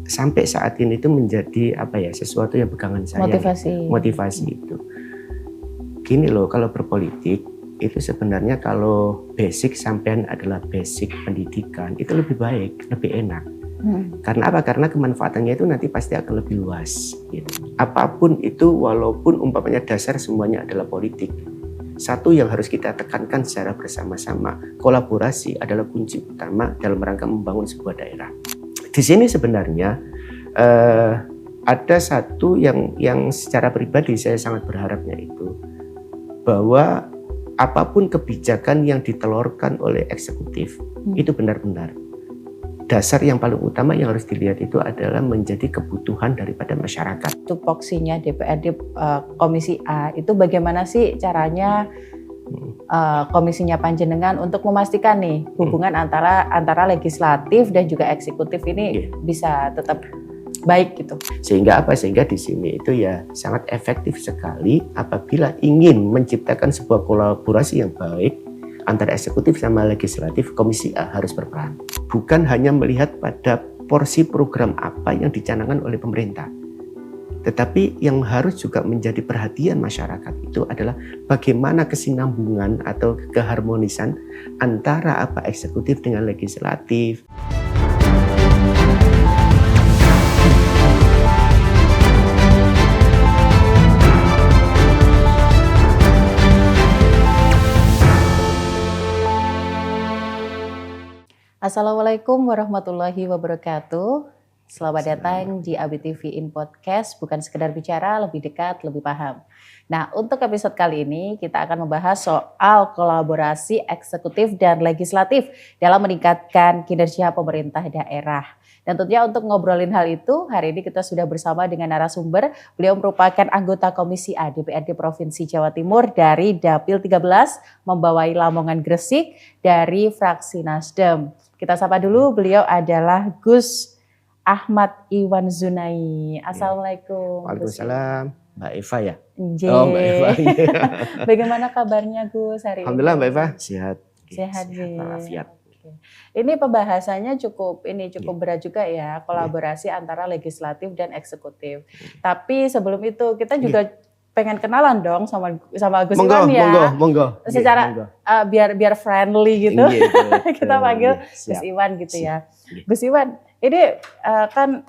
sampai saat ini itu menjadi sesuatu yang pegangan saya. Motivasi itu. Gini loh, kalau berpolitik itu sebenarnya kalau basic sampean adalah basic pendidikan itu lebih baik, lebih enak. Karena apa? Karena kemanfaatannya itu nanti pasti akan lebih luas. Gitu. Apapun itu, walaupun umpamanya dasar semuanya adalah politik. Satu yang harus kita tekankan secara bersama-sama, kolaborasi adalah kunci utama dalam rangka membangun sebuah daerah. Di sini sebenarnya ada satu yang secara pribadi saya sangat berharapnya itu bahwa apapun kebijakan yang ditelurkan oleh eksekutif itu benar-benar dasar yang paling utama yang harus dilihat itu adalah menjadi kebutuhan daripada masyarakat. Tupoksinya DPRD Komisi A itu bagaimana sih caranya komisinya panjenengan untuk memastikan nih hubungan antara legislatif dan juga eksekutif ini bisa tetap baik gitu. Sehingga di sini itu ya sangat efektif sekali apabila ingin menciptakan sebuah kolaborasi yang baik antara eksekutif sama legislatif, Komisi A harus berperan. Bukan hanya melihat pada porsi program apa yang dicanangkan oleh pemerintah. Tetapi yang harus juga menjadi perhatian masyarakat itu adalah bagaimana kesinambungan atau keharmonisan antara eksekutif dengan legislatif. Assalamualaikum warahmatullahi wabarakatuh. Selamat datang di ABTV In Podcast, bukan sekedar bicara, lebih dekat, lebih paham. Nah, untuk episode kali ini kita akan membahas soal kolaborasi eksekutif dan legislatif dalam meningkatkan kinerja pemerintah daerah. Dan tentunya untuk ngobrolin hal itu, hari ini kita sudah bersama dengan narasumber. Beliau merupakan anggota Komisi A DPRD Provinsi Jawa Timur dari Dapil 13, membawai Lamongan Gresik dari fraksi Nasdem. Kita sapa dulu, beliau adalah Gus Ahmad Iwan Zunai. Assalamualaikum. Waalaikumsalam. Mbak Eva ya? Oh, Mbak Eva. Bagaimana kabarnya Gus hari ini? Alhamdulillah Mbak Eva, sehat. Sehat. Walafiat. Ini pembahasannya cukup berat juga ya, kolaborasi antara legislatif dan eksekutif. Tapi sebelum itu kita juga pengen kenalan dong sama Gus Iwan ya. Monggo. Secara biar friendly gitu. Kita panggil Gus Iwan gitu ya. Gus Iwan, ini kan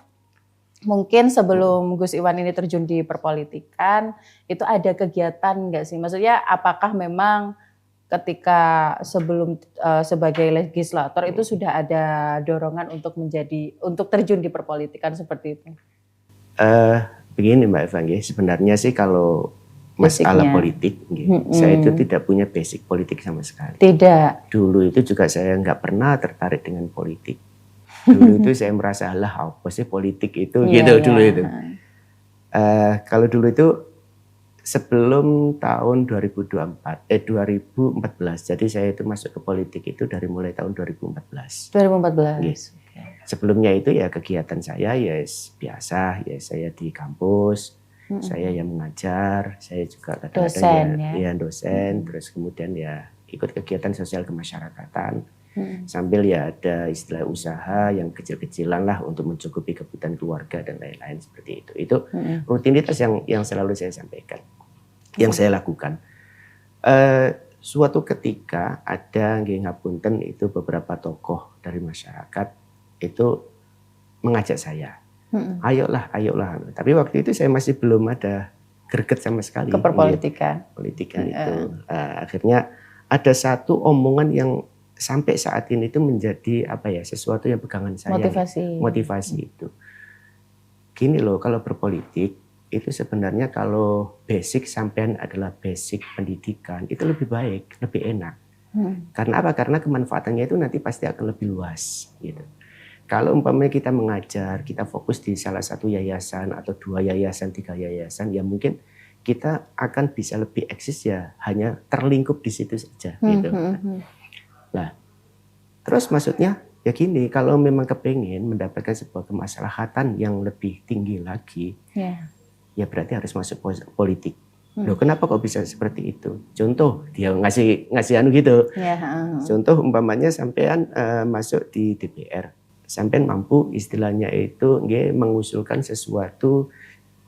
mungkin sebelum Gus Iwan ini terjun di perpolitikan, itu ada kegiatan nggak sih? Maksudnya apakah memang ketika sebelum sebagai legislator itu sudah ada dorongan untuk terjun di perpolitikan seperti itu? Begini Mbak Eva, sebenarnya sih kalau masalah politik, saya itu tidak punya basic politik sama sekali. Tidak. Dulu itu juga saya nggak pernah tertarik dengan politik. Dulu itu saya merasa apa sih politik itu dulu itu. Kalau dulu itu sebelum tahun 2014, jadi saya itu masuk ke politik itu dari mulai tahun 2014. 2014. Yes. Sebelumnya itu ya kegiatan saya ya biasa, ya saya di kampus, saya yang mengajar, saya juga kadang-kadang dosen, terus kemudian ya ikut kegiatan sosial kemasyarakatan, sambil ya ada istilah usaha yang kecil-kecilan lah untuk mencukupi kebutuhan keluarga dan lain-lain seperti itu. Itu rutinitas yang selalu saya sampaikan, yang saya lakukan. Suatu ketika ada ngapunten itu beberapa tokoh dari masyarakat itu mengajak saya, ayolah. Tapi waktu itu saya masih belum ada greget sama sekali ke perpolitikan. Itu. Akhirnya ada satu omongan yang sampai saat ini itu menjadi sesuatu yang pegangan saya. Motivasi itu. Gini loh, kalau berpolitik itu sebenarnya kalau basic sampean adalah basic pendidikan itu lebih baik, lebih enak. Karena apa? Karena kemanfaatannya itu nanti pasti akan lebih luas gitu. Kalau umpamanya kita mengajar, kita fokus di salah satu yayasan atau 2 yayasan, 3 yayasan, ya mungkin kita akan bisa lebih eksis ya hanya terlingkup di situ saja gitu. Nah, terus maksudnya ya gini, kalau memang kepengen mendapatkan sebuah kemaslahatan yang lebih tinggi lagi, ya berarti harus masuk politik. Loh, kenapa kok bisa seperti itu? Contoh, dia ngasih anu gitu. Contoh umpamanya sampean masuk di DPR. sampean mampu istilahnya itu nggih mengusulkan sesuatu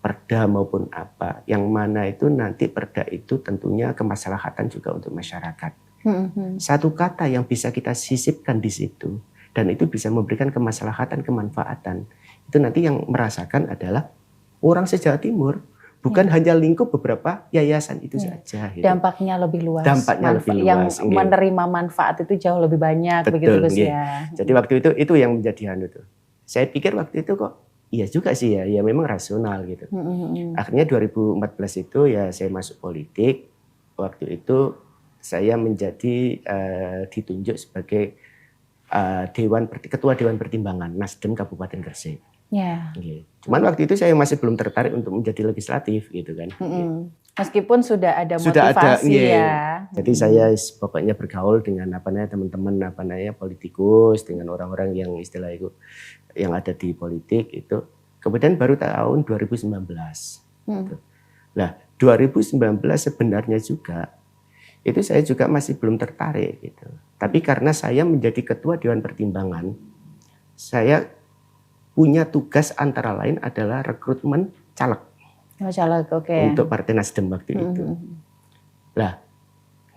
perda maupun apa, yang mana itu nanti perda itu tentunya kemaslahatan juga untuk masyarakat. Satu kata yang bisa kita sisipkan di situ dan itu bisa memberikan kemaslahatan, kemanfaatan, itu nanti yang merasakan adalah orang se-Jawa Timur, bukan hanya lingkup beberapa yayasan itu saja. Gitu. Dampaknya lebih luas. Dampaknya lebih luas. Yang menerima manfaat itu jauh lebih banyak. Betul, begitu Gus ya. Jadi waktu itu yang menjadi tuh. Saya pikir waktu itu kok iya juga sih ya memang rasional gitu. Akhirnya 2014 itu ya saya masuk politik. Waktu itu saya menjadi ditunjuk sebagai ketua Dewan Pertimbangan Nasdem Kabupaten Gresik. Ya. Cuman waktu itu saya masih belum tertarik untuk menjadi legislatif gitu kan. Meskipun sudah ada motivasi ya. Jadi saya pokoknya bergaul dengan teman-teman politikus, dengan orang-orang yang istilah itu yang ada di politik itu. Kemudian baru tahun 2019. Gitu. Nah, 2019 sebenarnya juga itu saya juga masih belum tertarik gitu. Tapi karena saya menjadi ketua Dewan Pertimbangan, saya punya tugas antara lain adalah rekrutmen caleg. Caleg, oke. Untuk Partai Nasdem waktu itu. Lah,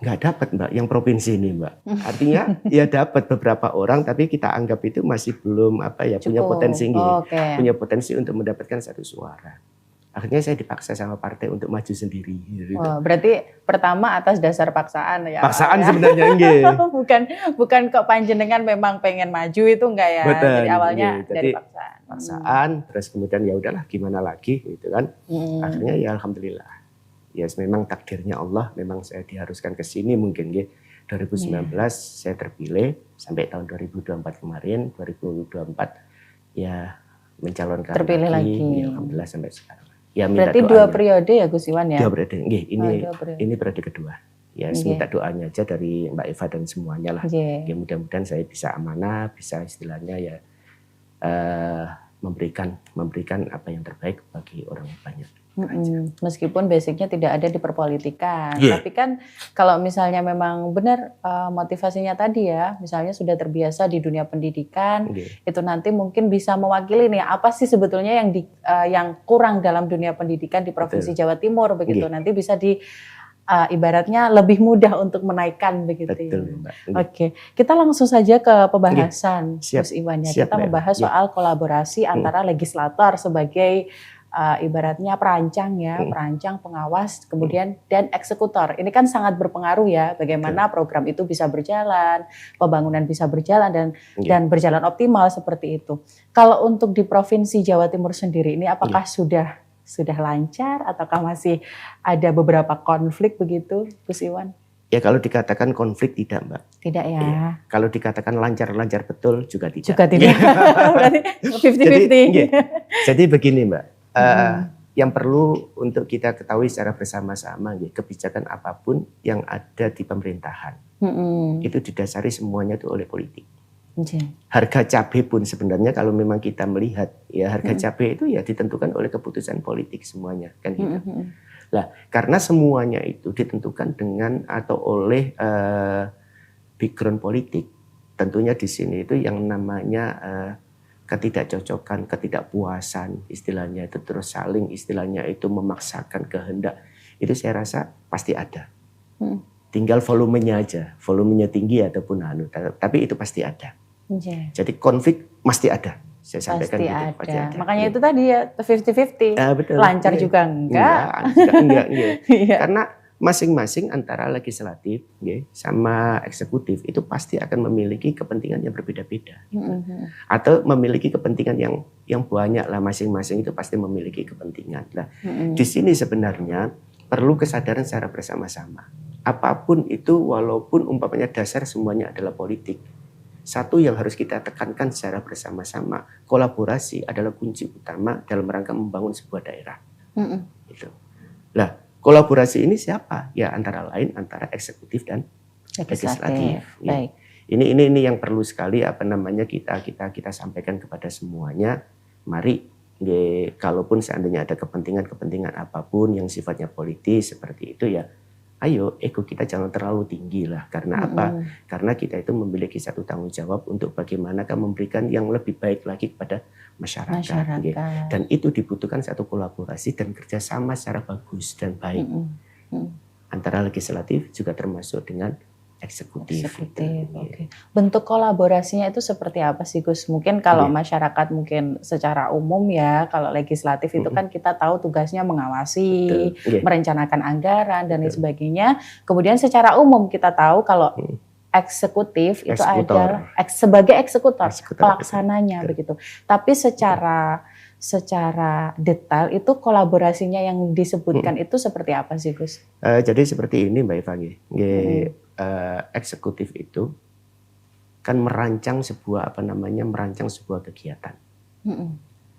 nggak dapat Mbak yang provinsi ini Mbak. Artinya ya dapat beberapa orang, tapi kita anggap itu masih belum punya potensi punya potensi untuk mendapatkan satu suara. Akhirnya saya dipaksa sama partai untuk maju sendiri. Gitu. Oh, berarti pertama atas dasar paksaan ya? Paksaan ya? Sebenarnya enggak. bukan kok panjenengan memang pengen maju itu enggak ya? Betul, jadi awalnya dari paksaan. Paksaan, terus kemudian ya udahlah gimana lagi gitu kan. Akhirnya ya alhamdulillah. Ya memang takdirnya Allah, memang saya diharuskan ke sini mungkin ya. 2019 saya terpilih sampai tahun 2024 kemarin, 2024 ya mencalonkan terpilih lagi. Ya, alhamdulillah sampai sekarang. Ya, berarti dua periode ya Gus Iwan ya? 2 periode. Ini periode kedua. Ya, minta doanya aja dari Mbak Eva dan semuanya lah. Ya, mudah-mudahan saya bisa amanah, bisa istilahnya ya memberikan apa yang terbaik bagi orang banyak. Meskipun basicnya tidak ada di perpolitikan, tapi kan kalau misalnya memang benar motivasinya tadi ya, misalnya sudah terbiasa di dunia pendidikan, itu nanti mungkin bisa mewakili nih apa sih sebetulnya yang kurang dalam dunia pendidikan di Provinsi Jawa Timur begitu, nanti bisa ibaratnya lebih mudah untuk menaikkan begitu. Betul, Mbak. Oke, kita langsung saja ke pembahasan Gus Iwan ya. Kita membahas soal kolaborasi antara legislator sebagai ibaratnya perancang ya, perancang, pengawas, kemudian dan eksekutor. Ini kan sangat berpengaruh ya bagaimana program itu bisa berjalan, pembangunan bisa berjalan dan berjalan optimal seperti itu. Kalau untuk di Provinsi Jawa Timur sendiri ini apakah sudah lancar ataukah masih ada beberapa konflik begitu, Gus Iwan? Ya kalau dikatakan konflik tidak Mbak. Tidak ya. Ya. Kalau dikatakan lancar-lancar betul juga tidak. Juga tidak. Berarti 50-50. Jadi begini Mbak. Yang perlu untuk kita ketahui secara bersama-sama, kebijakan apapun yang ada di pemerintahan itu didasari semuanya itu oleh politik. Harga cabai pun sebenarnya kalau memang kita melihat ya harga cabai itu ya ditentukan oleh keputusan politik semuanya kan gitu. Nah, karena semuanya itu ditentukan dengan atau oleh background politik, tentunya di sini itu yang namanya ketidakcocokan, ketidakpuasan istilahnya itu terus saling istilahnya itu memaksakan kehendak itu saya rasa pasti ada. Tinggal volumenya aja, volumenya tinggi ataupun tapi itu pasti ada. Jadi konflik pasti ada. Saya sampaikan pasti ada. Makanya itu tadi ya 50-50. Betul. Lancar juga enggak. Enggak. Karena masing-masing antara legislatif sama eksekutif itu pasti akan memiliki kepentingan yang berbeda-beda. Atau memiliki kepentingan yang banyak lah, masing-masing itu pasti memiliki kepentingan. Nah, di sini sebenarnya perlu kesadaran secara bersama-sama. Apapun itu walaupun umpamanya dasar semuanya adalah politik. Satu yang harus kita tekankan secara bersama-sama, kolaborasi adalah kunci utama dalam rangka membangun sebuah daerah. Gitu. Nah, kolaborasi ini siapa? Ya antara lain antara eksekutif dan legislatif. Ya. Ini yang perlu sekali kita sampaikan kepada semuanya. Mari kalaupun seandainya ada kepentingan apapun yang sifatnya politis seperti itu ya, ayo ego kita jangan terlalu tinggi lah. Karena apa? Karena kita itu memiliki satu tanggung jawab untuk bagaimana memberikan yang lebih baik lagi kepada masyarakat. Gitu. Dan itu dibutuhkan satu kolaborasi dan kerjasama secara bagus dan baik antara legislatif juga termasuk dengan eksekutif. Okay. Bentuk kolaborasinya itu seperti apa sih Gus? Mungkin kalau masyarakat mungkin secara umum ya, kalau legislatif itu kan kita tahu tugasnya mengawasi, merencanakan anggaran dan lain sebagainya. Kemudian secara umum kita tahu kalau eksekutif itu adalah sebagai eksekutor pelaksananya begitu. Tapi secara detail itu kolaborasinya yang disebutkan itu seperti apa sih Gus? Jadi seperti ini Mbak Eva. Eksekutif itu kan merancang sebuah kegiatan.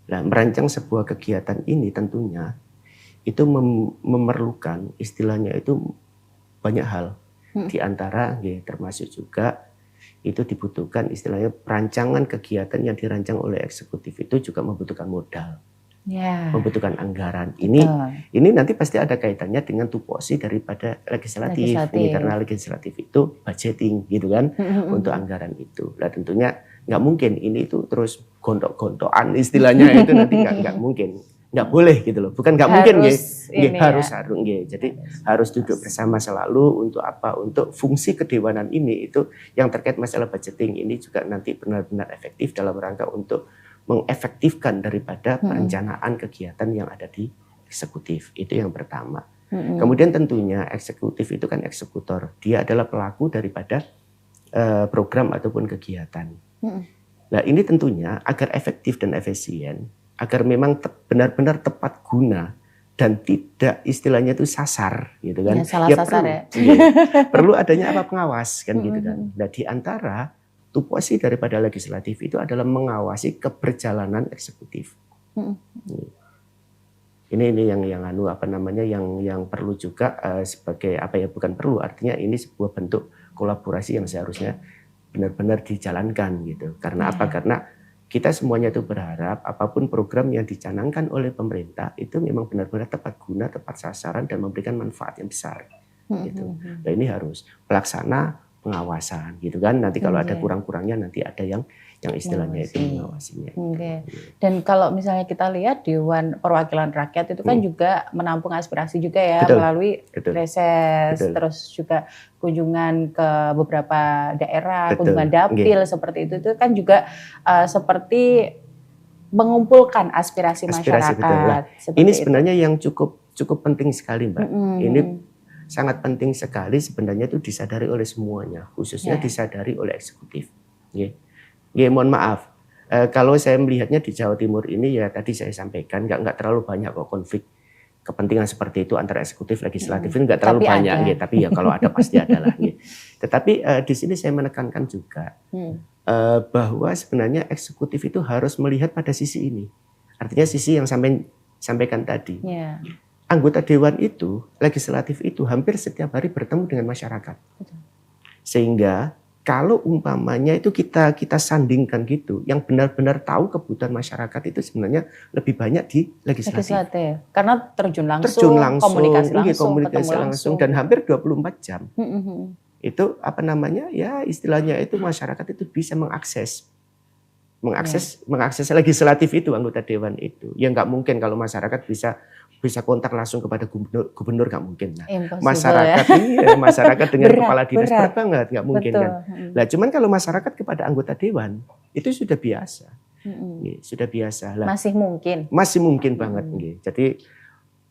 Nah, merancang sebuah kegiatan ini tentunya itu memerlukan istilahnya itu banyak hal. Di antara termasuk juga itu dibutuhkan istilahnya perancangan kegiatan yang dirancang oleh eksekutif itu juga membutuhkan modal. Membutuhkan anggaran. Ini nanti pasti ada kaitannya dengan tupoksi daripada legislatif. Ini karena legislatif itu budgeting gitu kan untuk anggaran itu. Nah tentunya nggak mungkin ini itu terus gontok-gontokan istilahnya itu nanti nggak mungkin, nggak boleh gitu loh. Bukan nggak mungkin harus. Jadi harus duduk bersama selalu untuk apa? Untuk fungsi kedewanan ini itu yang terkait masalah budgeting ini juga nanti benar-benar efektif dalam rangka untuk mengefektifkan daripada perencanaan kegiatan yang ada di eksekutif. Itu yang pertama. Kemudian tentunya eksekutif itu kan eksekutor. Dia adalah pelaku daripada program ataupun kegiatan. Nah ini tentunya agar efektif dan efisien, agar memang benar-benar tepat guna dan tidak istilahnya itu sasar gitu kan. Salah sasar perlu adanya pengawas kan gitu kan. Nah di antara tupoksi daripada legislatif itu adalah mengawasi keberjalanan eksekutif. Ini yang perlu juga sebagai bukan perlu, artinya ini sebuah bentuk kolaborasi yang seharusnya benar-benar dijalankan gitu. Karena apa? Karena kita semuanya itu berharap apapun program yang dicanangkan oleh pemerintah itu memang benar-benar tepat guna, tepat sasaran dan memberikan manfaat yang besar. Gitu. Nah ini harus pelaksana pengawasan gitu kan, nanti kalau ada kurang-kurangnya nanti ada yang istilahnya itu mengawasinya. Dan kalau misalnya kita lihat Dewan Perwakilan Rakyat itu kan juga menampung aspirasi juga ya. Melalui reses, terus juga kunjungan ke beberapa daerah, kunjungan dapil seperti itu kan juga seperti mengumpulkan aspirasi masyarakat. Ini sebenarnya yang cukup penting sekali Mbak. Ini sangat penting sekali sebenarnya itu disadari oleh semuanya, khususnya disadari oleh eksekutif. Mohon maaf, kalau saya melihatnya di Jawa Timur ini ya tadi saya sampaikan nggak terlalu banyak kok konflik kepentingan seperti itu antara eksekutif legislatif ini nggak terlalu banyak, tapi ya kalau ada pasti ada lah. Tetapi di sini saya menekankan juga bahwa sebenarnya eksekutif itu harus melihat pada sisi ini, artinya sisi yang sampaikan tadi. Anggota dewan itu, legislatif itu hampir setiap hari bertemu dengan masyarakat. Sehingga kalau umpamanya itu kita sandingkan gitu, yang benar-benar tahu kebutuhan masyarakat itu sebenarnya lebih banyak di legislatif. Karena terjun langsung komunikasi langsung dan hampir 24 jam. Itu ya istilahnya itu masyarakat itu bisa mengakses legislatif itu, anggota dewan itu. Ya nggak mungkin kalau masyarakat bisa kontak langsung kepada gubernur nggak mungkin. Masyarakat dengan kepala dinas berat banget, nggak mungkin kan. Nah, cuman kalau masyarakat kepada anggota dewan itu sudah biasa. Sudah biasa lah. Masih mungkin banget. Jadi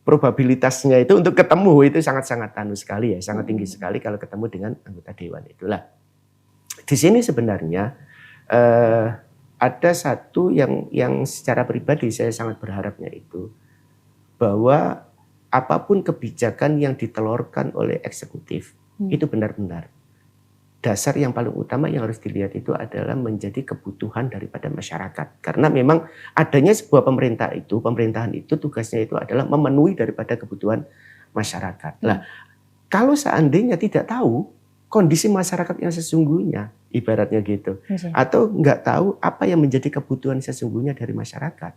probabilitasnya itu untuk ketemu itu sangat-sangat sekali ya, sangat tinggi sekali kalau ketemu dengan anggota dewan itulah. Di sini sebenarnya ada satu yang secara pribadi saya sangat berharapnya itu bahwa apapun kebijakan yang ditelurkan oleh eksekutif itu benar-benar dasar yang paling utama yang harus dilihat itu adalah menjadi kebutuhan daripada masyarakat. Karena memang adanya sebuah pemerintahan itu tugasnya itu adalah memenuhi daripada kebutuhan masyarakat. Nah, kalau seandainya tidak tahu kondisi masyarakat yang sesungguhnya, ibaratnya gitu, atau nggak tahu apa yang menjadi kebutuhan sesungguhnya dari masyarakat,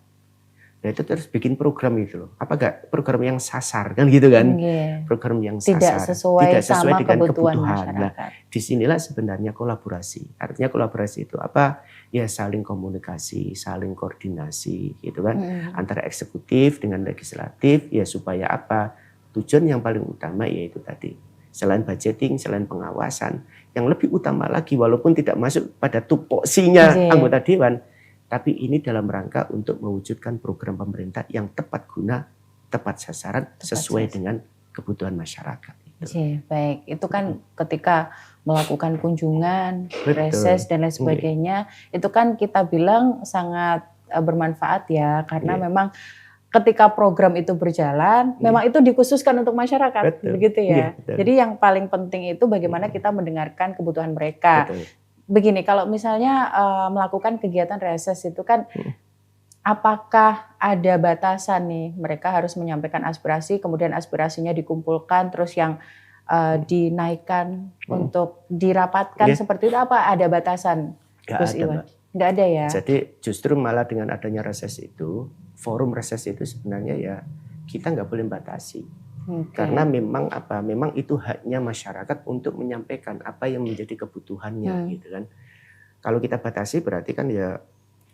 Nah itu terus bikin program itu loh. Apa enggak program yang sasar kan gitu kan? Program yang tidak sasar, sesuai sama dengan kebutuhan masyarakat. Nah, disinilah sebenarnya kolaborasi. Artinya kolaborasi itu apa? Ya saling komunikasi, saling koordinasi gitu kan. Antara eksekutif dengan legislatif ya supaya apa? Tujuan yang paling utama yaitu tadi. Selain budgeting, selain pengawasan, yang lebih utama lagi walaupun tidak masuk pada tupoksinya anggota dewan, tapi ini dalam rangka untuk mewujudkan program pemerintah yang tepat guna, tepat sasaran, sesuai dengan kebutuhan masyarakat. Baik, itu kan ketika melakukan kunjungan, reses dan lain sebagainya, itu kan kita bilang sangat bermanfaat ya, karena memang ketika program itu berjalan, memang itu dikhususkan untuk masyarakat, begitu ya. Jadi yang paling penting itu bagaimana kita mendengarkan kebutuhan mereka. Begini, kalau misalnya melakukan kegiatan reses itu kan, apakah ada batasan nih? Mereka harus menyampaikan aspirasi, kemudian aspirasinya dikumpulkan, terus yang dinaikkan untuk dirapatkan seperti itu, apa ada batasan? Gus Iwan? Nggak ada ya. Jadi justru malah dengan adanya reses itu, forum reses itu sebenarnya ya kita nggak boleh batasi. Karena memang memang itu haknya masyarakat untuk menyampaikan apa yang menjadi kebutuhannya gitu kan. Kalau kita batasi berarti kan ya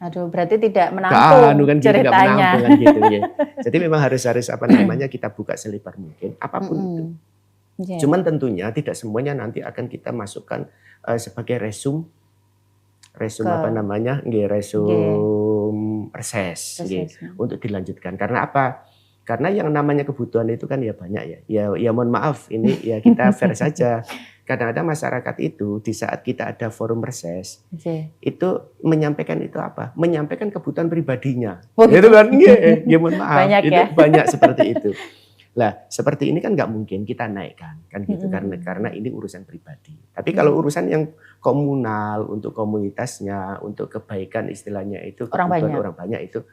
berarti tidak menampung kan, ceritanya. Kan, gitu, ya. Jadi memang harus kita buka selebar mungkin apapun itu. Cuman tentunya tidak semuanya nanti akan kita masukkan sebagai resum reses untuk dilanjutkan. Karena apa? Karena yang namanya kebutuhan itu kan ya banyak ya. Ya mohon maaf ini ya kita fair saja. Kadang-kadang masyarakat itu di saat kita ada forum reses itu menyampaikan itu apa? Menyampaikan kebutuhan pribadinya. Itu kan ya mohon maaf banyak itu banyak seperti itu. Lah, seperti ini kan nggak mungkin kita naikkan kan gitu karena ini urusan pribadi. Tapi kalau urusan yang komunal untuk komunitasnya, untuk kebaikan istilahnya itu kebutuhan orang banyak itu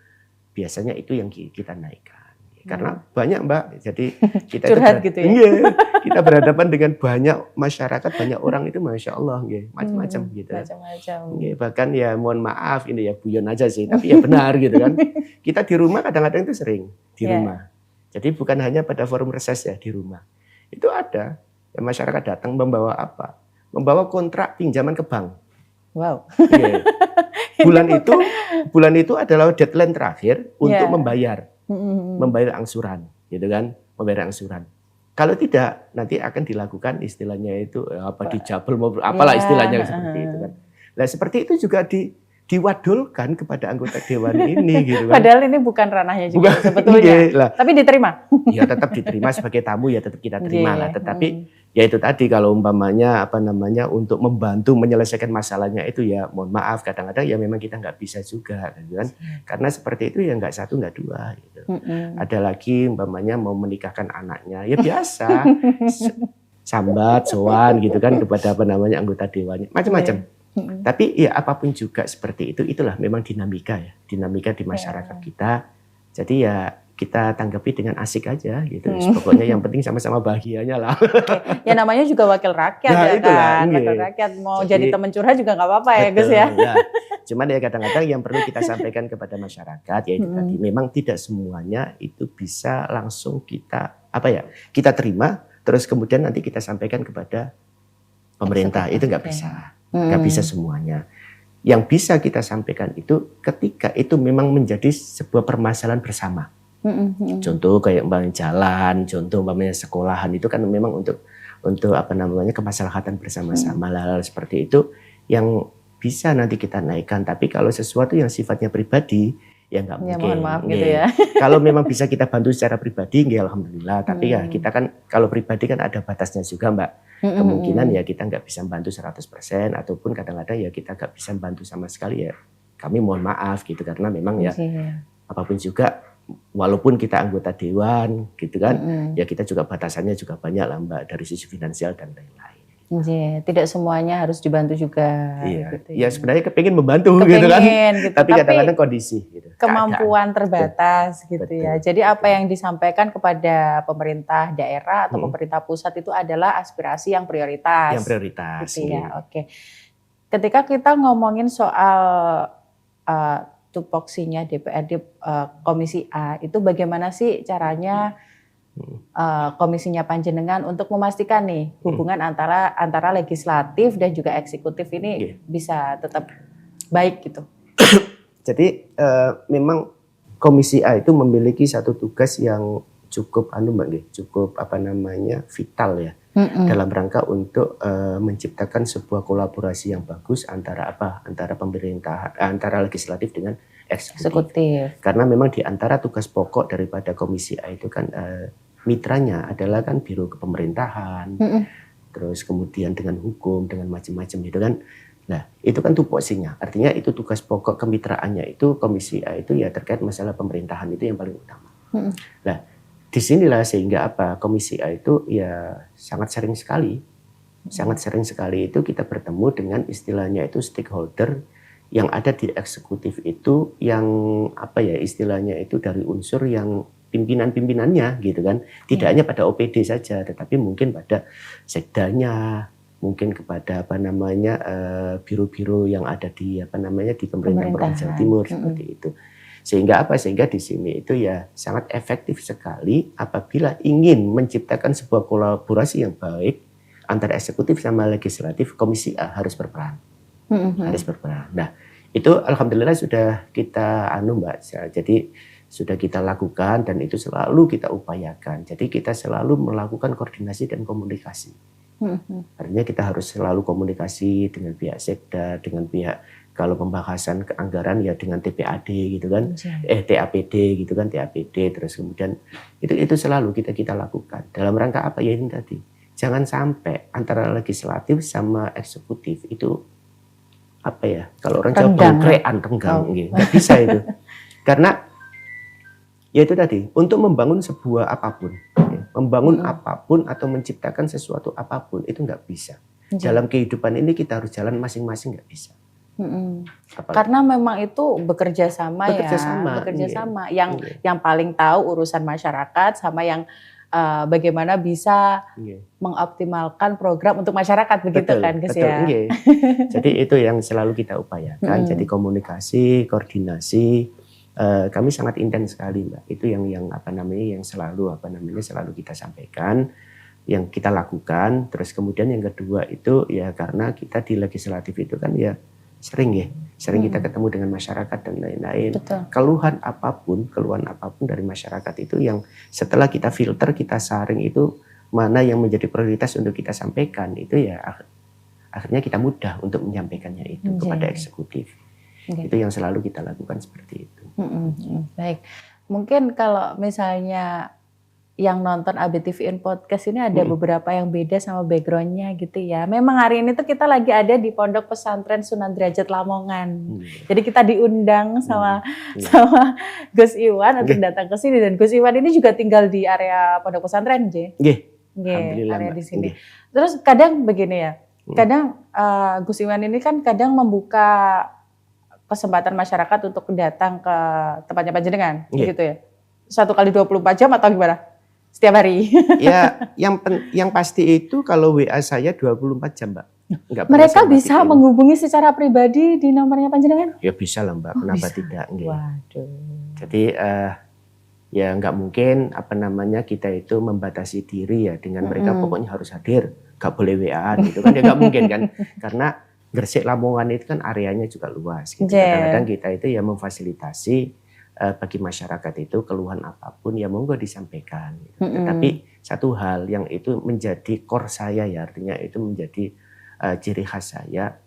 biasanya itu yang kita naikkan. Karena banyak Mbak, jadi kita curhat gitu ya. Kita berhadapan dengan banyak masyarakat, banyak orang itu masya Allah, macam-macam gitu. Macam-macam. Bahkan ya mohon maaf ini ya guyon aja sih, tapi ya benar gitu kan. Kita di rumah kadang-kadang itu sering di rumah. Jadi bukan hanya pada forum reses ya di rumah. Itu ada ya, masyarakat datang membawa apa? Membawa kontrak pinjaman ke bank. Wow. Bulan itu adalah deadline terakhir untuk membayar angsuran, gitu kan? Membayar angsuran. Kalau tidak nanti akan dilakukan istilahnya itu dijabel apalah istilahnya seperti itu kan. Nah, seperti itu juga diwadulkan kepada anggota dewan ini gitu kan. Padahal ini bukan ranahnya juga sebetulnya. Tapi diterima. Ya tetap diterima sebagai tamu ya tetap kita terima lah. Tetapi ya itu tadi kalau umpamanya untuk membantu menyelesaikan masalahnya itu ya mohon maaf kadang-kadang ya memang kita nggak bisa juga gitu kan. Karena seperti itu ya nggak satu nggak dua gitu. Ada lagi umpamanya mau menikahkan anaknya ya biasa sambat sowan gitu kan kepada anggota dewannya macam-macam. Tapi ya apapun juga seperti itu, itulah memang dinamika di masyarakat kita. Jadi ya kita tanggapi dengan asik aja gitu. Pokoknya yang penting sama-sama bahagianya lah. Ya namanya juga wakil rakyat kan. Wakil rakyat mau jadi teman curhat juga nggak apa-apa ya Gus ya. Cuman ya kadang-kadang yang perlu kita sampaikan kepada masyarakat yaitu tadi memang tidak semuanya itu bisa langsung kita terima terus kemudian nanti kita sampaikan kepada pemerintah. Itu nggak bisa. Nggak bisa semuanya. Yang bisa kita sampaikan itu ketika itu memang menjadi sebuah permasalahan bersama. Contoh kayak umpamanya jalan, contoh umpamanya sekolahan itu kan memang untuk kemaslahatan bersama-sama hal seperti itu yang bisa nanti kita naikkan. Tapi kalau sesuatu yang sifatnya pribadi ya nggak mungkin. Mohon maaf gitu ya. Kalau memang bisa kita bantu secara pribadi, ya alhamdulillah. Tapi ya kita kan kalau pribadi kan ada batasnya juga Mbak. Kemungkinan ya kita nggak bisa membantu 100% ataupun kadang-kadang ya kita nggak bisa membantu sama sekali ya. Kami mohon maaf gitu karena memang ya apapun juga walaupun kita anggota dewan gitu kan ya kita juga batasannya juga banyak lah Mbak dari sisi finansial dan lain-lain. Tidak semuanya harus dibantu juga. Iya, gitu ya sebenarnya kepingin membantu gitu kan. Gitu. Tapi kadang-kadang kondisi gitu. Kemampuan terbatas gitu ya. Jadi apa yang disampaikan kepada pemerintah daerah atau pemerintah pusat itu adalah aspirasi yang prioritas. Yang prioritas. Gitu ya. Oke. Ketika kita ngomongin soal tupoksinya DPRD Komisi A itu bagaimana sih caranya komisinya panjenengan untuk memastikan nih hubungan antara legislatif dan juga eksekutif ini bisa tetap baik gitu. Jadi memang Komisi A itu memiliki satu tugas yang cukup cukup vital ya dalam rangka untuk menciptakan sebuah kolaborasi yang bagus antara pemerintah, antara legislatif dengan eksekutif. Karena memang di antara tugas pokok daripada Komisi A itu kan mitranya adalah kan biro kepemerintahan, terus kemudian dengan hukum, dengan macam-macam gitu kan. Nah, itu kan tupoksinya. Artinya itu tugas pokok kemitraannya itu Komisi A itu ya terkait masalah pemerintahan itu yang paling utama. Nah, disinilah sehingga Komisi A itu ya sangat sering sekali itu kita bertemu dengan istilahnya itu stakeholder yang ada di eksekutif itu yang istilahnya itu dari unsur yang pimpinannya gitu kan. Tidak hanya pada OPD saja, tetapi mungkin pada sekdanya, mungkin kepada biro-biro yang ada di di pemerintahan Provinsi Jawa Timur seperti itu. Sehingga di sini itu ya sangat efektif sekali apabila ingin menciptakan sebuah kolaborasi yang baik antara eksekutif sama legislatif, Komisi A harus berperan. Harus berperan. Nah, itu alhamdulillah sudah kita Mbak. Jadi sudah kita lakukan dan itu selalu kita upayakan. Jadi kita selalu melakukan koordinasi dan komunikasi. Artinya kita harus selalu komunikasi dengan pihak sekda, dengan pihak kalau pembahasan keanggaran ya dengan TPAD gitu kan, TAPD gitu kan, TAPD, terus kemudian itu selalu kita lakukan dalam rangka ya ini tadi, jangan sampai antara legislatif sama eksekutif itu kalau orang Jawa renggang, nggak bisa itu, karena ya itu tadi untuk membangun sebuah apapun, apapun atau menciptakan sesuatu apapun itu nggak bisa. Dalam kehidupan ini kita harus jalan masing-masing, nggak bisa. Karena memang itu bekerja sama. Yang paling tahu urusan masyarakat sama yang bagaimana bisa mengoptimalkan program untuk masyarakat begitu kan Gus ya. Jadi itu yang selalu kita upayakan. Jadi komunikasi, koordinasi kami sangat intens sekali Mbak. Itu yang selalu selalu kita sampaikan, yang kita lakukan. Terus kemudian yang kedua itu ya karena kita di legislatif itu kan ya sering kita ketemu dengan masyarakat dan lain-lain. Keluhan apapun dari masyarakat itu yang setelah kita filter, kita saring itu mana yang menjadi prioritas untuk kita sampaikan itu ya akhirnya kita mudah untuk menyampaikannya itu kepada eksekutif. Itu yang selalu kita lakukan seperti itu. Baik, mungkin kalau misalnya yang nonton ABTV in Podcast ini ada beberapa yang beda sama backgroundnya gitu ya. Memang hari ini tuh kita lagi ada di Pondok Pesantren Sunan Derajat Lamongan. Jadi kita diundang sama Gus Iwan untuk datang ke sini, dan Gus Iwan ini juga tinggal di area Pondok Pesantren, area di sini. Terus kadang begini ya, kadang Gus Iwan ini kan kadang membuka kesempatan masyarakat untuk datang ke tempatnya panjenengan, gitu ya. 1 kali 24 jam atau gimana? Setiap hari. Ya, yang pasti itu kalau WA saya 24 jam, Mbak. Mereka bisa menghubungi secara pribadi di nomornya panjenengan? Ya bisa lah, Mbak. Kenapa tidak? Waduh. Jadi ya nggak mungkin kita itu membatasi diri ya dengan mereka pokoknya harus hadir, nggak boleh WA gitu kan, ya nggak mungkin kan, karena Gresik Lamongan itu kan areanya juga luas. Gitu. Kadang-kadang kita itu ya memfasilitasi bagi masyarakat itu keluhan apapun ya monggo disampaikan. Gitu. Tetapi satu hal yang itu menjadi core saya ya, artinya itu menjadi ciri khas saya.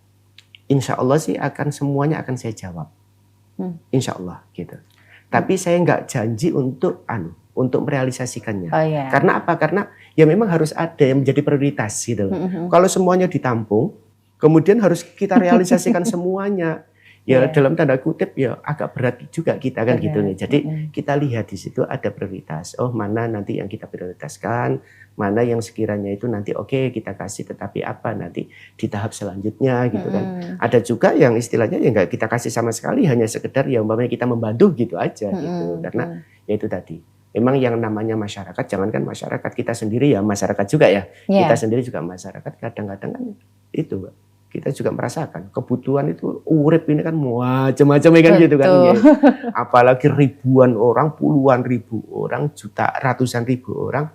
Insya Allah sih semuanya akan saya jawab. Insya Allah gitu. Tapi saya nggak janji untuk merealisasikannya. Karena apa? Karena ya memang harus ada yang menjadi prioritas gitu. Kalau semuanya ditampung, kemudian harus kita realisasikan semuanya. Ya dalam tanda kutip ya agak berat juga kita kan gitu nih. Jadi kita lihat di situ ada prioritas. Oh mana nanti yang kita prioritaskan, mana yang sekiranya itu nanti kita kasih, tetapi apa nanti di tahap selanjutnya gitu kan. Ada juga yang istilahnya ya nggak kita kasih sama sekali, hanya sekedar ya umpamanya kita membantu gitu aja gitu. Karena ya itu tadi. Memang yang namanya masyarakat, jangankan masyarakat kita sendiri ya masyarakat juga ya. Kita sendiri juga masyarakat, kadang-kadang kan itu Mbak. kita juga merasakan kebutuhan itu urip ini kan macam-macam kan gitu kan. Apalagi ribuan orang, puluhan ribu orang, ratusan ribu orang.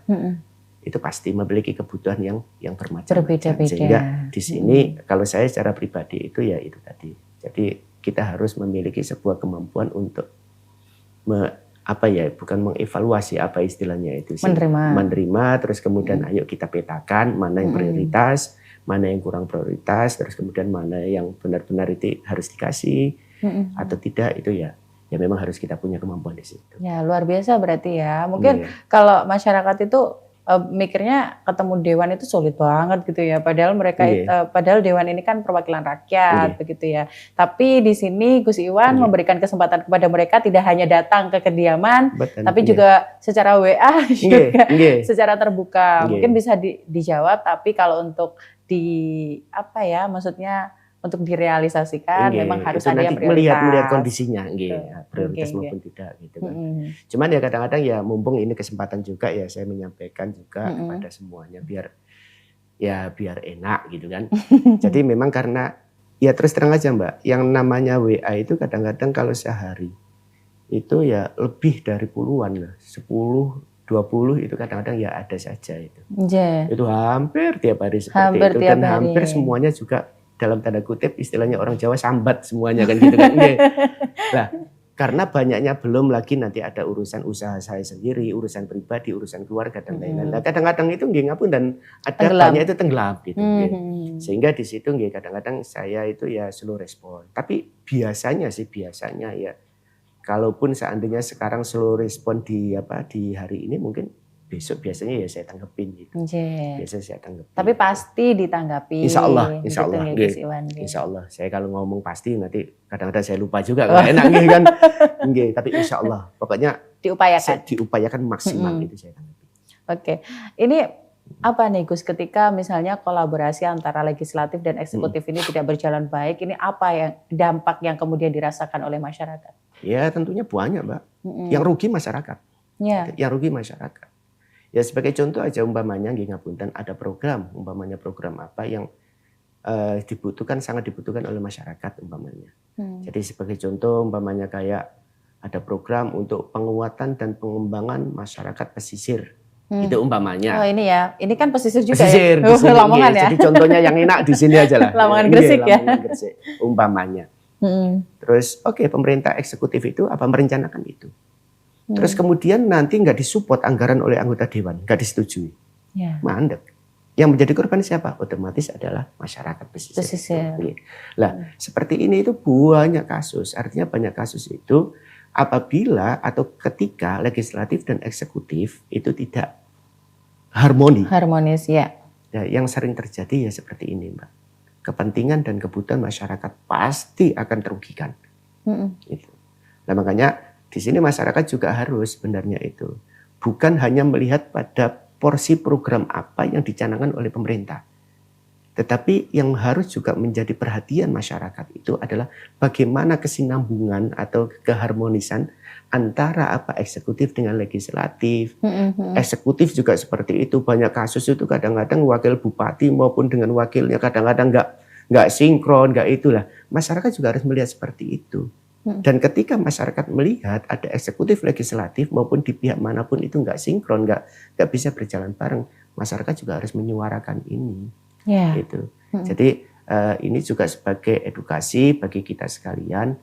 Itu pasti memiliki kebutuhan yang bermacam-macam. Sehingga di sini kalau saya secara pribadi itu ya itu tadi. Jadi kita harus memiliki sebuah kemampuan untuk bukan mengevaluasi apa istilahnya itu sih. Menerima terus kemudian ayo kita petakan mana yang prioritas, mana yang kurang prioritas, terus kemudian mana yang benar-benar itu harus dikasih atau tidak, itu ya memang harus kita punya kemampuan di situ. Ya luar biasa berarti ya. Mungkin kalau masyarakat itu mikirnya ketemu dewan itu sulit banget gitu ya. Padahal mereka padahal dewan ini kan perwakilan rakyat begitu ya. Tapi di sini Gus Iwan memberikan kesempatan kepada mereka tidak hanya datang ke kediaman, tapi juga secara WA juga secara terbuka. Mungkin bisa dijawab, tapi kalau untuk maksudnya untuk direalisasikan memang harus ada yang prioritas. Melihat kondisinya, prioritas maupun tidak gitu kan. Cuman ya kadang-kadang ya mumpung ini kesempatan juga ya saya menyampaikan juga kepada semuanya biar enak gitu kan. Jadi memang karena ya terus terang aja Mbak, yang namanya WA itu kadang-kadang kalau sehari itu ya lebih dari puluhan lah, 10, 20 itu kadang-kadang ya ada saja itu. Itu hampir tiap hari seperti itu dan hampir semuanya juga dalam tanda kutip istilahnya orang Jawa sambat semuanya kan gitu kan. Nah, karena banyaknya belum lagi nanti ada urusan usaha saya sendiri, urusan pribadi, urusan keluarga dan lain-lain. Nah, kadang-kadang itu ngapun dan ada banyak itu tenggelam gitu. Sehingga di situ kadang-kadang saya itu ya slow respon. Tapi biasanya ya kalaupun seandainya sekarang slow respon di hari ini mungkin besok biasanya ya saya tanggepin gitu. Biasanya saya tanggepin. Tapi pasti ditanggapi. Insya Allah. Insya Allah. Saya kalau ngomong pasti nanti kadang-kadang saya lupa juga nggak enak gitu kan. Tapi insya Allah. Pokoknya diupayakan maksimal itu saya tanggapi. Oke. Ini apa nih Gus, ketika misalnya kolaborasi antara legislatif dan eksekutif ini tidak berjalan baik, ini apa yang dampak yang kemudian dirasakan oleh masyarakat? Ya tentunya banyak Mbak. Yang rugi masyarakat. Yang rugi masyarakat. Ya sebagai contoh aja umpamanya ngapunten ada program apa yang sangat dibutuhkan oleh masyarakat umpamanya. Jadi sebagai contoh umpamanya kayak ada program untuk penguatan dan pengembangan masyarakat pesisir. Itu umpamanya. Oh ini ya, ini kan pesisir juga pesisir, ya. Pesisir, Lamongan ya. Jadi contohnya yang enak di sini aja lah. Lamongan Gresik ya. Lamongan Gresik umpamanya. Terus pemerintah eksekutif itu merencanakan itu. Terus kemudian nanti nggak disupport anggaran oleh anggota dewan, nggak disetujui, mandek. Yang menjadi korban siapa? Otomatis adalah masyarakat pesisir. Lah seperti ini itu banyak kasus. Artinya banyak kasus itu apabila atau ketika legislatif dan eksekutif itu tidak harmonis ya. Nah, yang sering terjadi ya seperti ini Mbak. Kepentingan dan kebutuhan masyarakat pasti akan terugikan. Gitu. Nah makanya di sini masyarakat juga harus sebenarnya itu bukan hanya melihat pada porsi program apa yang dicanangkan oleh pemerintah, tetapi yang harus juga menjadi perhatian masyarakat itu adalah bagaimana kesinambungan atau keharmonisan antara eksekutif dengan legislatif. Eksekutif juga seperti itu, banyak kasus itu kadang-kadang wakil bupati maupun dengan wakilnya kadang-kadang nggak sinkron, nggak itulah. Masyarakat juga harus melihat seperti itu. Dan ketika masyarakat melihat ada eksekutif legislatif maupun di pihak manapun itu nggak sinkron, nggak bisa berjalan bareng, masyarakat juga harus menyuarakan ini. Gitu. Jadi ini juga sebagai edukasi bagi kita sekalian.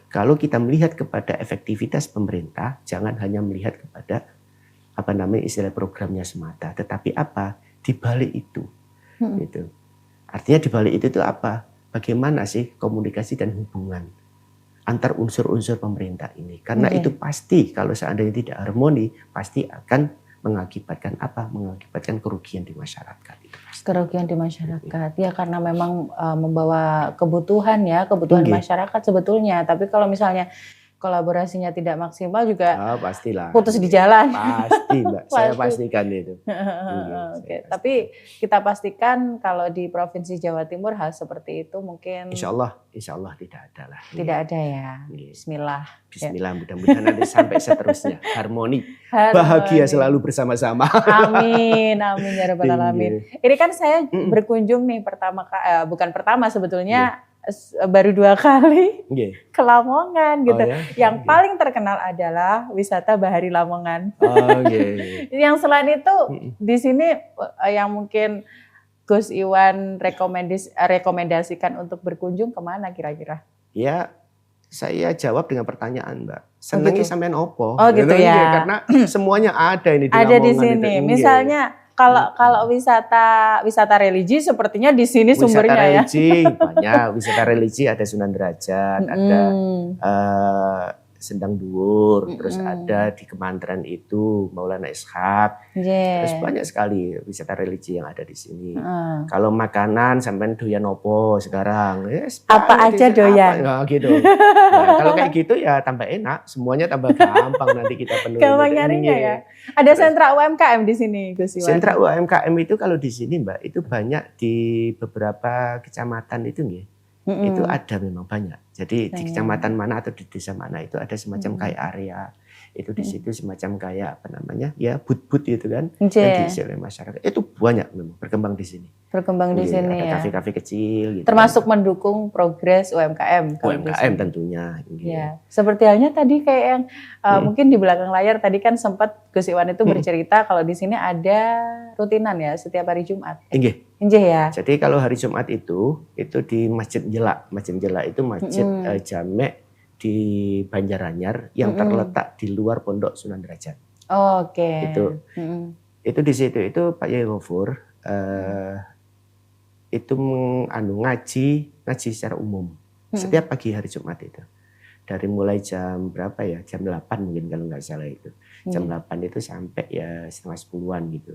Kalau kita melihat kepada efektivitas pemerintah, jangan hanya melihat kepada istilah programnya semata, tetapi di balik itu. Gitu. Artinya di balik itu apa? Bagaimana sih komunikasi dan hubungan antar unsur-unsur pemerintah ini? Karena itu pasti kalau seandainya tidak harmoni, pasti akan mengakibatkan mengakibatkan kerugian di masyarakat. Kerugian di masyarakat ya, karena memang membawa kebutuhan masyarakat sebetulnya. Tapi kalau misalnya kolaborasinya tidak maksimal juga pastilah. putus di jalan. Pasti Mbak, saya pastikan itu. Oke. Tapi kita pastikan kalau di Provinsi Jawa Timur hal seperti itu mungkin Insya Allah tidak ada lah. Tidak ada ya. Bismillah. Bismillah, mudah-mudahan nanti sampai seterusnya harmoni, bahagia selalu bersama-sama. Amin ya rabbal alamin. Ini kan saya berkunjung nih bukan pertama sebetulnya. Baru 2 kali ke Lamongan gitu. Yang paling terkenal adalah wisata Bahari Lamongan. Yang selain itu di sini yang mungkin Gus Iwan rekomendasikan untuk berkunjung kemana kira-kira? Ya, saya jawab dengan pertanyaan, Mbak. Senengnya sampean opo? Oh gitu ya. Karena semuanya ada ini di Lamongan. Ada di sini. Itu. Misalnya kalau wisata religi sepertinya di sini sumbernya banyak. Wisata religi ada Sunan Derajat, ada Sendang Duur, terus ada di Kemantren itu Maulana Ishaq. Terus banyak sekali wisata religi yang ada di sini. Kalau makanan sampean doyan opo sekarang? Apa aja doyan. Gitu. Nah, kalau kayak gitu ya tambah enak, semuanya tambah gampang nanti kita penuhi. Gampang nyarinya ya. Ada sentra UMKM di sini, Gus Iwan. Sentra UMKM itu kalau di sini Mbak, itu banyak di beberapa kecamatan itu nggih. Itu ada memang banyak. Jadi di kecamatan mana atau di desa mana itu ada semacam kayak area. Itu di situ semacam kayak apa namanya? Ya but-but gitu kan. Yang diisi oleh masyarakat. Itu banyak memang berkembang di sini. Berkembang di sini ada kafe-kafe kecil gitu. Termasuk mendukung progres UMKM. UMKM tentunya. Gitu. Ya. Seperti halnya tadi kayak yang mungkin di belakang layar tadi kan sempat Gus Iwan itu bercerita kalau di sini ada rutinan ya setiap hari Jumat. Inggih ya. Jadi kalau hari Jumat itu di Masjid Jelak. Masjid Jelak itu masjid jamek di Banjaranyar yang terletak di luar Pondok Sunan Derajat. Oke. Itu di situ itu Pak Yai Ghafur itu ngaji secara umum setiap pagi hari Jumat itu. Dari mulai jam berapa ya? Jam 8 mungkin kalau nggak salah itu. Jam 8 itu sampai ya setengah 10-an gitu.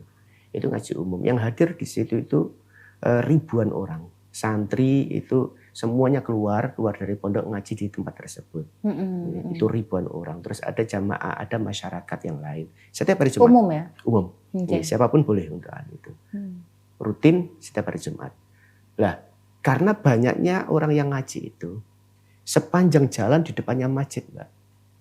Itu ngaji umum. Yang hadir di situ itu ribuan orang. Santri itu semuanya keluar dari pondok ngaji di tempat tersebut. Itu ribuan orang. Terus ada jamaah, ada masyarakat yang lain. Setiap hari Jumat. Umum ya? Umum. Siapapun boleh untuk itu. Rutin setiap hari Jumat. Lah, karena banyaknya orang yang ngaji itu, sepanjang jalan di depannya masjid, Mbak,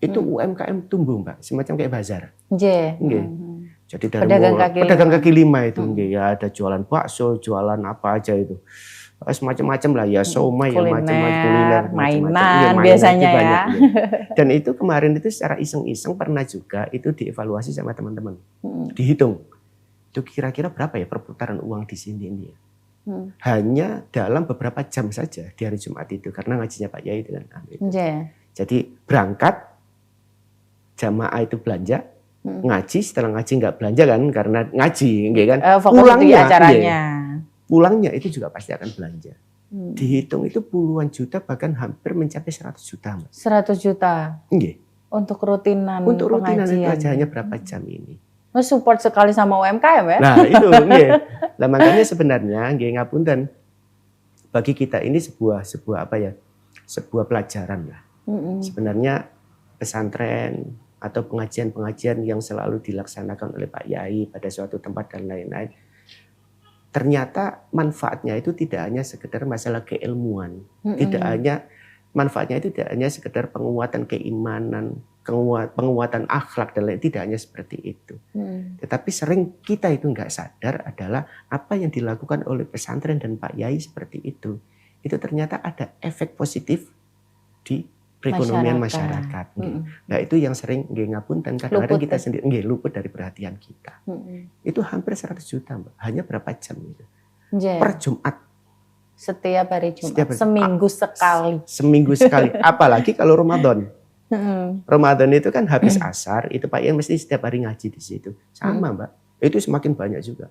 itu UMKM tumbuh, Mbak, semacam kayak bazar. Jadi dari pedagang kaki lima itu, ya ada jualan bakso, jualan apa aja itu, semacam-macam lah ya, somai, yang macam-macam kuliner, mainan biasanya ya. Banyak, ya. Dan itu kemarin itu secara iseng-iseng pernah juga itu dievaluasi sama teman-teman, dihitung, itu kira-kira berapa ya perputaran uang di sini ini ya. Hanya dalam beberapa jam saja di hari Jumat itu karena ngajinya Pak Yai itu kan. Jadi berangkat jamaah itu belanja, ngaji, setelah ngaji nggak belanja kan karena ngaji, kan. Pulangnya acaranya. Pulangnya itu juga pasti akan belanja. Dihitung itu puluhan juta bahkan hampir mencapai 100 juta. 100 juta. Untuk rutinan. Untuk rutinan itu aja hanya berapa jam ini. Support sekali sama UMKM ya. Nah itu, nah makanya sebenarnya ngapunten bagi kita ini sebuah apa ya, sebuah pelajaran lah. Sebenarnya pesantren atau pengajian-pengajian yang selalu dilaksanakan oleh Pak Yai pada suatu tempat dan lain-lain, ternyata manfaatnya itu tidak hanya sekedar masalah keilmuan, manfaatnya itu tidak hanya sekedar penguatan keimanan, penguatan akhlak dan lain, tidak hanya seperti itu. Tetapi sering kita itu nggak sadar adalah apa yang dilakukan oleh pesantren dan Pak Yai seperti itu ternyata ada efek positif di perekonomian masyarakat. Nah itu yang sering ngapunten kadang-kadang kita sendiri luput dari perhatian kita. Itu hampir 100 juta, Mbak. Hanya berapa jam itu? Per Jumat. Setiap hari Jumat. Seminggu sekali. Seminggu sekali. Apalagi kalau Ramadan. Ramadan itu kan habis asar, itu Pak Yai mesti setiap hari ngaji di situ. Sama, Mbak. Itu semakin banyak juga.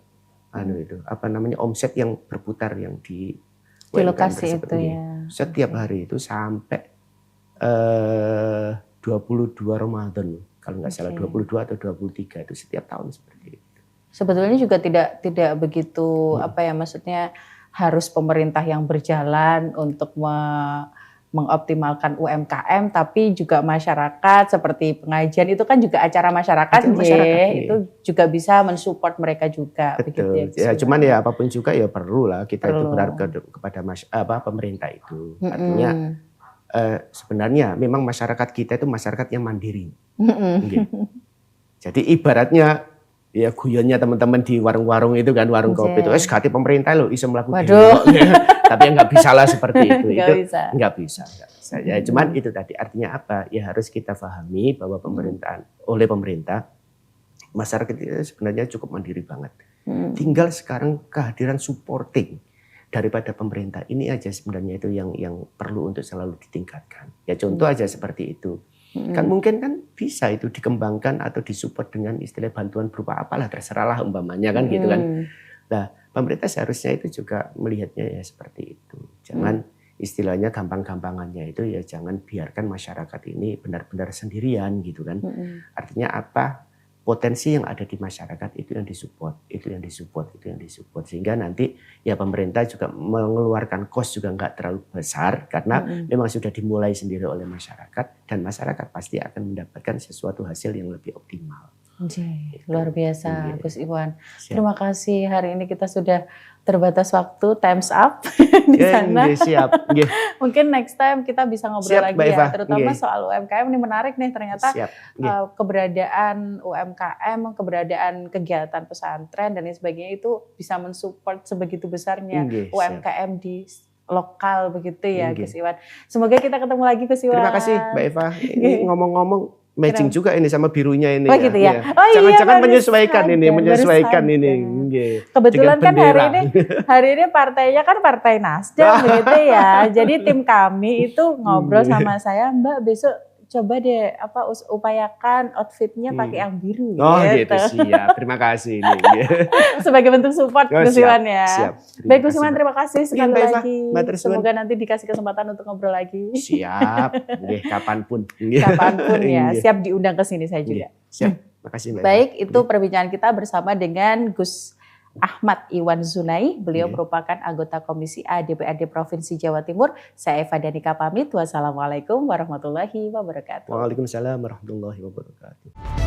Itu apa namanya omset yang berputar yang di lokasi itu ya. Setiap hari itu sampai 22 Ramadan kalau nggak salah 22 atau 23 itu setiap tahun seperti itu. Sebetulnya juga tidak begitu apa ya maksudnya harus pemerintah yang berjalan untuk mengoptimalkan UMKM, tapi juga masyarakat seperti pengajian itu kan juga acara masyarakat, itu juga bisa mensupport mereka juga. Betul. Ya, cuman ya apapun juga ya perlu lah kita itu berharap kepada pemerintah itu. Artinya sebenarnya memang masyarakat kita itu masyarakat yang mandiri. Jadi ibaratnya ya guyonnya teman-teman di warung-warung itu kan, warung kopi itu, ganti pemerintah lo iso melakukan tapi nggak bisa lah seperti itu. Nggak bisa. Ya, cuman itu tadi artinya apa? Ya harus kita pahami bahwa oleh pemerintah masyarakat itu sebenarnya cukup mandiri banget. Tinggal sekarang kehadiran supporting daripada pemerintah ini aja sebenarnya itu yang perlu untuk selalu ditingkatkan. Ya contoh aja seperti itu. Kan mungkin kan bisa itu dikembangkan atau disupport dengan istilah bantuan berupa apalah, terserahlah umpamanya kan gitu kan. Nah, pemerintah seharusnya itu juga melihatnya ya seperti itu. Jangan istilahnya gampang-gampangannya itu ya jangan biarkan masyarakat ini benar-benar sendirian gitu kan. Artinya apa? Potensi yang ada di masyarakat itu yang disupport, sehingga nanti ya pemerintah juga mengeluarkan cost juga nggak terlalu besar karena memang sudah dimulai sendiri oleh masyarakat dan masyarakat pasti akan mendapatkan sesuatu hasil yang lebih optimal. Luar biasa, Gus Iwan. Terima kasih, hari ini kita sudah terbatas waktu, time's up di sana. Siap. Mungkin next time kita bisa ngobrol lagi ya, terutama soal UMKM. Ini menarik nih ternyata keberadaan UMKM, keberadaan kegiatan pesantren dan lain sebagainya itu bisa mensupport sebegitu besarnya UMKM di lokal begitu ya, Gus Iwan. Semoga kita ketemu lagi, Gus Iwan. Terima kasih, Mbak Eva. Ini ngomong-ngomong matching juga ini sama birunya ini. Gitu ya. Jangan-jangan menyesuaikan ini. Kebetulan kan hari ini partainya kan Partai Nasdem begitu ya. Jadi tim kami itu ngobrol sama saya, Mbak besok coba deh upayakan outfitnya pakai yang biru. Gitu siap. Terima kasih ini. Sebagai bentuk support Gus Iwan ya. Siap. Baik Gus Iwan, terima kasih sekali lagi. Semoga nanti dikasih kesempatan untuk ngobrol lagi. Siap. Kapanpun. Kapanpun ya. Siap diundang ke sini saya juga. Siap. Makasih Mbak. Baik, itu perbincangan kita bersama dengan Gus Ahmad Iwan Zunai, beliau merupakan anggota Komisi A DPRD Provinsi Jawa Timur. Saya Eva Danika pamit. Wassalamualaikum warahmatullahi wabarakatuh. Waalaikumsalam warahmatullahi wabarakatuh.